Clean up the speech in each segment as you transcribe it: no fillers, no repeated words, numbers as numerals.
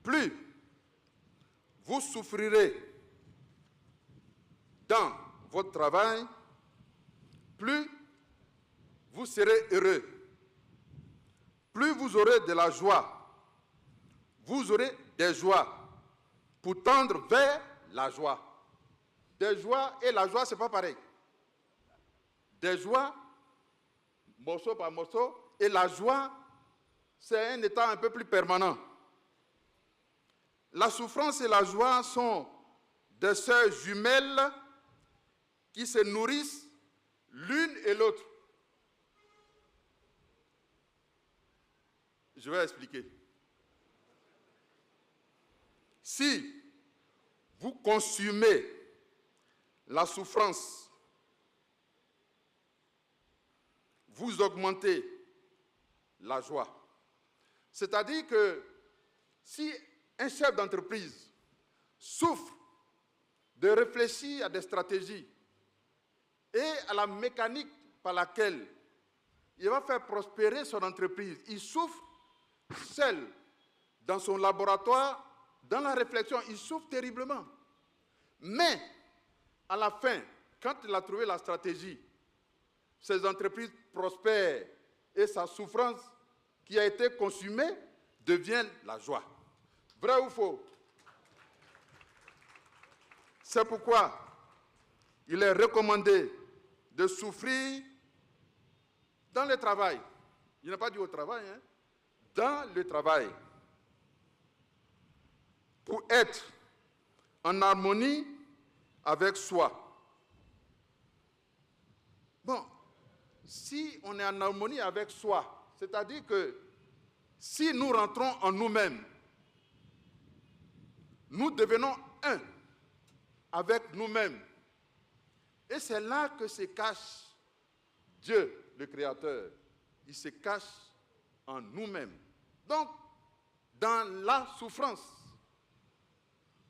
plus vous souffrirez dans votre travail, plus vous serez heureux. Plus vous aurez de la joie, vous aurez des joies pour tendre vers la joie. Des joies et la joie, ce n'est pas pareil. Des joies, morceau par morceau, et la joie, c'est un état un peu plus permanent. La souffrance et la joie sont des sœurs jumelles qui se nourrissent l'une et l'autre. Je vais expliquer. Si vous consumez la souffrance, vous augmentez la joie. C'est-à-dire que si un chef d'entreprise souffre de réfléchir à des stratégies et à la mécanique par laquelle il va faire prospérer son entreprise, il souffre seul dans son laboratoire, dans la réflexion, il souffre terriblement. Mais à la fin, quand il a trouvé la stratégie, ses entreprises prospèrent et sa souffrance qui a été consumée devient la joie. Vrai ou faux? C'est pourquoi il est recommandé de souffrir dans le travail. Il n'a pas dit au travail, hein? Dans le travail. Pour être en harmonie avec soi. Bon, si on est en harmonie avec soi, c'est-à-dire que si nous rentrons en nous-mêmes, nous devenons un avec nous-mêmes. Et c'est là que se cache Dieu, le Créateur. Il se cache en nous-mêmes. Donc, dans la souffrance,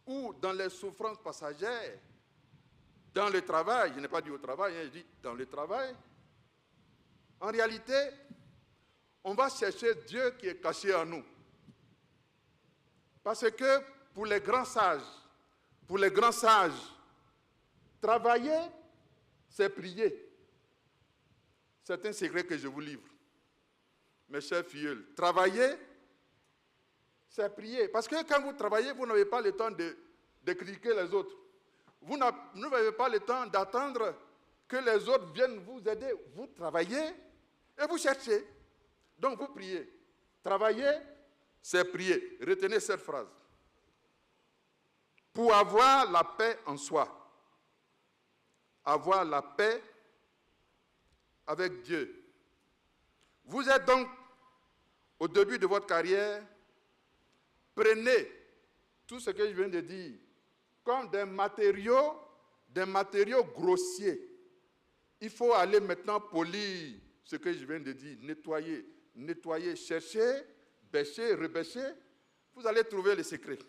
ou dans les souffrances passagères, dans le travail, je n'ai pas dit au travail, je dis dans le travail, en réalité, on va chercher Dieu qui est caché en nous. Parce que pour les grands sages, travailler, c'est prier. C'est un secret que je vous livre. Mes chers filleuls, travailler, c'est prier. Parce que quand vous travaillez, vous n'avez pas le temps de critiquer les autres. Vous n'avez pas le temps d'attendre que les autres viennent vous aider. Vous travaillez et vous cherchez. Donc vous priez. Travailler, c'est prier. Retenez cette phrase. Pour avoir la paix en soi, avoir la paix avec Dieu. Vous êtes donc au début de votre carrière, prenez tout ce que je viens de dire comme des matériaux grossiers. Il faut aller maintenant polir ce que je viens de dire, nettoyer, chercher, bêcher, rebêcher. Vous allez trouver le secret.